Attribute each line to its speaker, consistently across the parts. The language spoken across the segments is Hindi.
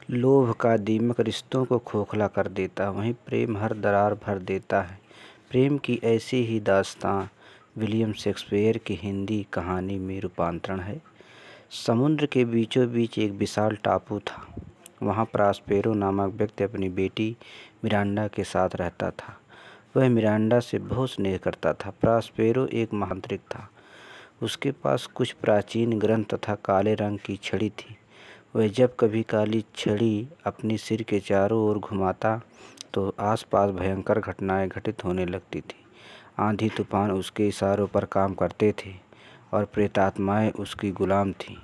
Speaker 1: लोभ का दीमक रिश्तों को खोखला कर देता, वहीं प्रेम हर दरार भर देता है। प्रेम की ऐसी ही दास्तां विलियम शेक्सपियर की हिंदी कहानी में रूपांतरण है। समुद्र के बीचों बीच एक विशाल टापू था। वहाँ प्रॉस्पेरो नामक व्यक्ति अपनी बेटी मिरांडा के साथ रहता था। वह मिरांडा से बहुत स्नेह करता था। प्रॉस्पेरो एक मांत्रिक था। उसके पास कुछ प्राचीन ग्रंथ तथा काले रंग की छड़ी थी। वह जब कभी काली छड़ी अपनी सिर के चारों ओर घुमाता तो आसपास भयंकर घटनाएं घटित होने लगती थी। आंधी तूफान उसके इशारों पर काम करते थे और प्रेतात्माएं उसकी गुलाम थीं।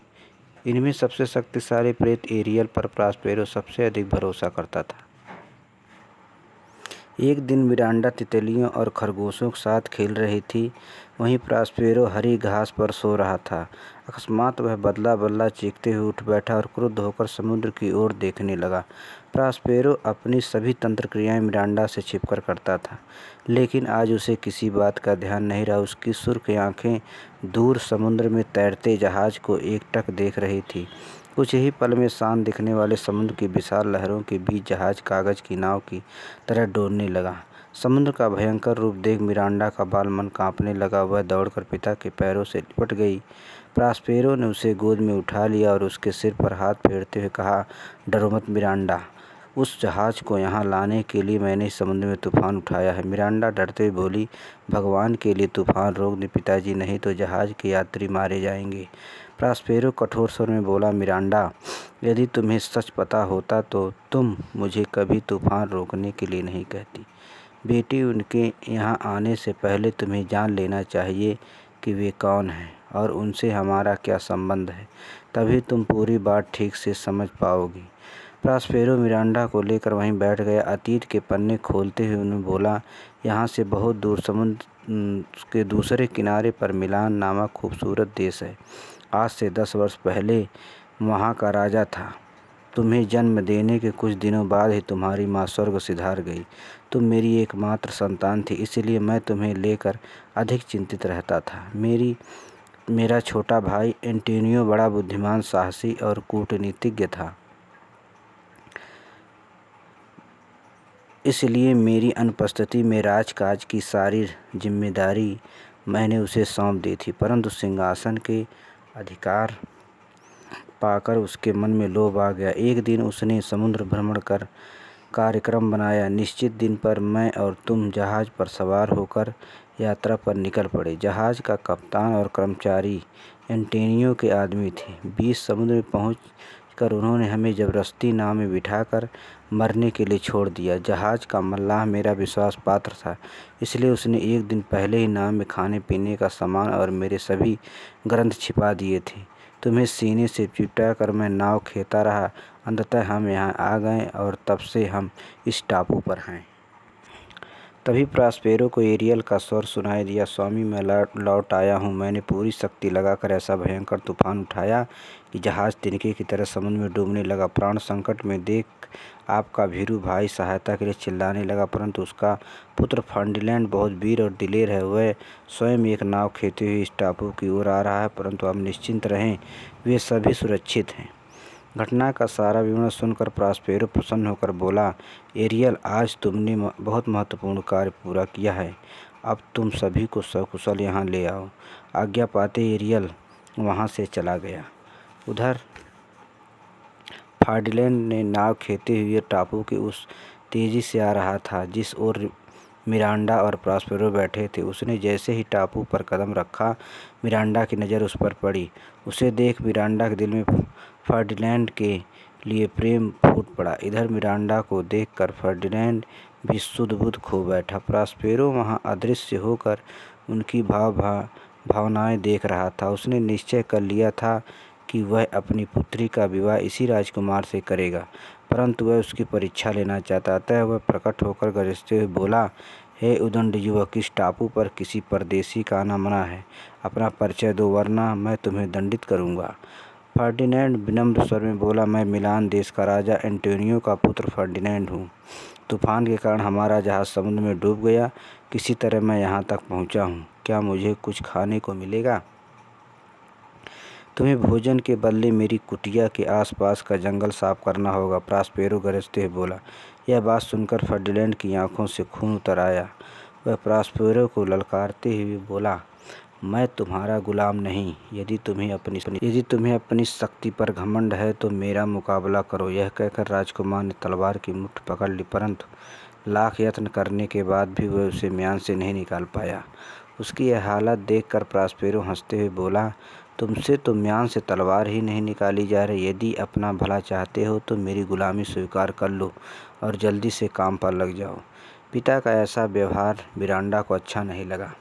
Speaker 1: इनमें सबसे शक्तिशाली प्रेत एरियल पर प्रॉस्पेरो सबसे अधिक भरोसा करता था। एक दिन मिरांडा तितलियों और खरगोशों के साथ खेल रही थी। वहीं प्रॉस्पेरो हरी घास पर सो रहा था। अकस्मात वह बदला बदला चीखते हुए उठ बैठा और क्रुद्ध होकर समुद्र की ओर देखने लगा। प्रॉस्पेरो अपनी सभी तंत्र क्रियाएं मिरांडा से छिपकर करता था, लेकिन आज उसे किसी बात का ध्यान नहीं रहा। उसकी सुर्ख आंखें दूर समुद्र में तैरते जहाज को एकटक देख रही थी। कुछ ही पल में शांत दिखने वाले समुद्र की विशाल लहरों के बीच जहाज कागज की नाव की तरह डोलने लगा। समुद्र का भयंकर रूप देख मिरांडा का बाल मन कांपने लगा। वह दौड़कर पिता के पैरों से लिपट गई। प्रॉस्पेरो ने उसे गोद में उठा लिया और उसके सिर पर हाथ फेरते हुए कहा, डरो मत मिरांडा, उस जहाज को यहाँ लाने के लिए मैंने इस समुद्र में तूफान उठाया है। मिरांडा डरते हुए बोली, भगवान के लिए तूफान रोक दे पिताजी, नहीं तो जहाज के यात्री मारे जाएंगे। प्रॉस्पेरो कठोर स्वर में बोला, मिरांडा, यदि तुम्हें सच पता होता तो तुम मुझे कभी तूफान रोकने के लिए नहीं कहती। बेटी, उनके यहाँ आने से पहले तुम्हें जान लेना चाहिए कि वे कौन हैं और उनसे हमारा क्या संबंध है। तभी तुम पूरी बात ठीक से समझ पाओगी। प्रॉस्पेरो मिरांडा को लेकर वहीं बैठ गया। अतीत के पन्ने खोलते हुए उन्होंने बोला, यहाँ से बहुत दूर समुद्र के दूसरे किनारे पर मिलान नामक खूबसूरत देश है। आज से 10 वर्ष पहले वहाँ का राजा था। तुम्हें जन्म देने के कुछ दिनों बाद ही तुम्हारी माँ स्वर्ग सिधार गई। तुम मेरी एकमात्र संतान थी, इसलिए मैं तुम्हें लेकर अधिक चिंतित रहता था। मेरा छोटा भाई एंटोनियो बड़ा बुद्धिमान, साहसी और कूटनीतिज्ञ था, इसलिए मेरी अनुपस्थिति में राजकाज की सारी जिम्मेदारी मैंने उसे सौंप दी थी। परंतु सिंहासन के अधिकार पाकर उसके मन में लोभ आ गया। एक दिन उसने समुद्र भ्रमण कर कार्यक्रम बनाया। निश्चित दिन पर मैं और तुम जहाज पर सवार होकर यात्रा पर निकल पड़े। जहाज का कप्तान और कर्मचारी एंटोनियो के आदमी थे। 20 समुद्र में पहुँच कर उन्होंने हमें जबरदस्ती नाव में बिठाकर मरने के लिए छोड़ दिया। जहाज का मल्लाह मेरा विश्वास पात्र था, इसलिए उसने एक दिन पहले ही नाव में खाने पीने का सामान और मेरे सभी ग्रंथ छिपा दिए थे। तुम्हें सीने से चिपटा कर मैं नाव खेता रहा। अंततः हम यहाँ आ गए और तब से हम इस टापू पर हैं। तभी प्रॉस्पेरो को एरियल का स्वर सुनाई दिया, स्वामी, मैं लौट आया हूँ। मैंने पूरी शक्ति लगाकर ऐसा भयंकर तूफान उठाया कि जहाज तिनके की तरह समुद्र में डूबने लगा। प्राण संकट में देख आपका भीरू भाई सहायता के लिए चिल्लाने लगा, परंतु उसका पुत्र फर्डिनैंड बहुत वीर और दिलेर है। वह स्वयं एक नाव खेते हुए इस टापू की ओर आ रहा है, परंतु आप निश्चिंत रहें, वे सभी सुरक्षित हैं। घटना का सारा विवरण सुनकर प्रॉस्पेरो प्रसन्न होकर बोला, एरियल, आज तुमने बहुत महत्वपूर्ण कार्य पूरा किया है। अब तुम सभी को सकुशल यहाँ ले आओ। आज्ञा पाते एरियल वहाँ से चला गया। उधर फर्डिनैंड ने नाव खेते हुए टापू के उस तेजी से आ रहा था जिस ओर मिरांडा और प्रॉस्पेरो बैठे थे। उसने जैसे ही टापू पर कदम रखा, मिरांडा की नज़र उस पर पड़ी। उसे देख मिरांडा के दिल में फर्डिनैंड के लिए प्रेम फूट पड़ा। इधर मिरांडा को देखकर फर्डिनैंड भी सुध-बुध खो बैठा। प्रॉस्पेरो वहाँ अदृश्य होकर उनकी भावनाएं देख रहा था। उसने निश्चय कर लिया था कि वह अपनी पुत्री का विवाह इसी राजकुमार से करेगा, परंतु वह उसकी परीक्षा लेना चाहता। अतः वह प्रकट होकर गरजते हुए बोला, हे उदंड युवक, इस टापू पर किसी परदेशी का आना मना है। अपना परिचय दो, वरना मैं तुम्हें दंडित करूँगा। फर्डिनैंड विनम्र स्वर में बोला, मैं मिलान देश का राजा एंटोनियो का पुत्र फर्डिनैंड हूँ। तूफान के कारण हमारा जहाज समुद्र में डूब गया। किसी तरह मैं यहाँ तक पहुँचा हूँ। क्या मुझे कुछ खाने को मिलेगा? तुम्हें भोजन के बदले मेरी कुटिया के आसपास का जंगल साफ करना होगा, प्रॉस्पेरो गरजते हुए बोला। यह बात सुनकर फर्डिनैंड की आंखों से खून उतर आया। वह प्रॉस्पेरो को ललकारते हुए बोला, मैं तुम्हारा गुलाम नहीं। यदि तुम्हें अपनी शक्ति पर घमंड है तो मेरा मुकाबला करो। यह कहकर राजकुमार ने तलवार की मुट्ठी पकड़ ली, परंतु लाख यत्न करने के बाद भी वह उसे म्यान से नहीं निकाल पाया। उसकी यह हालत देखकर प्रॉस्पेरो हंसते हुए बोला, तुमसे तो म्यान से तलवार ही नहीं निकाली जा रही। यदि अपना भला चाहते हो तो मेरी गुलामी स्वीकार कर लो और जल्दी से काम पर लग जाओ। पिता का ऐसा व्यवहार मिरांडा को अच्छा नहीं लगा।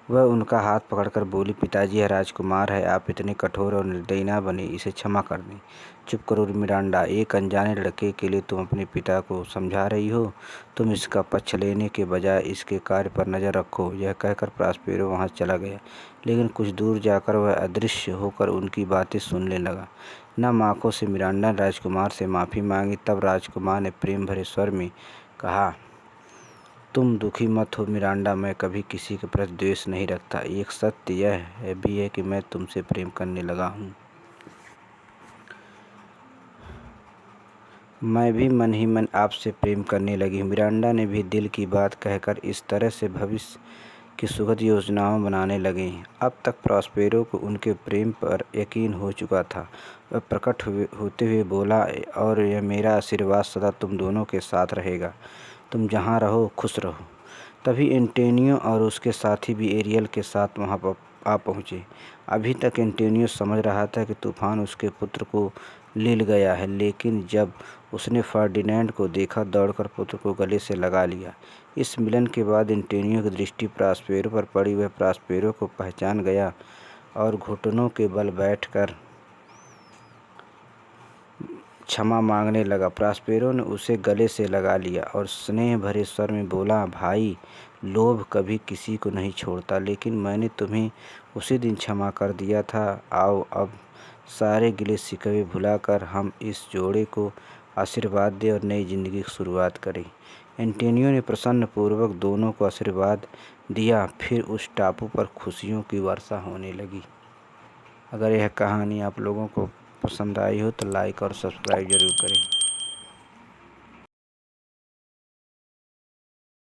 Speaker 1: वह उनका हाथ पकड़कर बोली, पिताजी, यह राजकुमार है, आप इतने कठोर और निर्दयी ना बने, इसे क्षमा कर दें। चुप करो मिरांडा, एक अनजाने लड़के के लिए तुम अपने पिता को समझा रही हो। तुम इसका पक्ष लेने के बजाय इसके कार्य पर नज़र रखो। यह कहकर प्रॉस्पेरो वहाँ चला गया, लेकिन कुछ दूर जाकर वह अदृश्य होकर उनकी बातें सुनने लगा। नम आंखों से मिरांडा ने राजकुमार से माफ़ी मांगी। तब राजकुमार ने प्रेम भरे स्वर में कहा, तुम दुखी मत हो मिरांडा, मैं कभी किसी के प्रति द्वेष नहीं रखता। एक सत्य यह भी है कि मैं तुमसे प्रेम करने लगा हूँ। मैं भी मन ही मन आपसे प्रेम करने लगी हूँ। मिरांडा ने भी दिल की बात कहकर इस तरह से भविष्य की सुखद योजनाओं बनाने लगे। अब तक प्रॉस्पेरो को उनके प्रेम पर यकीन हो चुका था। वह प्रकट होते हुए बोला, और यह मेरा आशीर्वाद सदा तुम दोनों के साथ रहेगा। तुम जहाँ रहो खुश रहो। तभी एंटोनियो और उसके साथी भी एरियल के साथ वहाँ पर आ पहुँचे। अभी तक एंटोनियो समझ रहा था कि तूफान उसके पुत्र को ले गया है, लेकिन जब उसने फर्डिनैंड को देखा, दौड़कर पुत्र को गले से लगा लिया। इस मिलन के बाद एंटोनियो की दृष्टि प्रॉस्पेरो पर पड़ी। वह प्रॉस्पेरो को पहचान गया और घुटनों के बल बैठकर क्षमा मांगने लगा। प्रॉस्पेरो ने उसे गले से लगा लिया और स्नेह भरे स्वर में बोला, भाई, लोभ कभी किसी को नहीं छोड़ता, लेकिन मैंने तुम्हें उसी दिन क्षमा कर दिया था। आओ अब सारे गिले शिकवे भुलाकर हम इस जोड़े को आशीर्वाद दें और नई ज़िंदगी की शुरुआत करें। एंटोनियो ने प्रसन्नपूर्वक दोनों को आशीर्वाद दिया। फिर उस टापू पर खुशियों की वर्षा होने लगी। अगर यह कहानी आप लोगों को पसंद आई हो तो लाइक और सब्सक्राइब ज़रूर करें।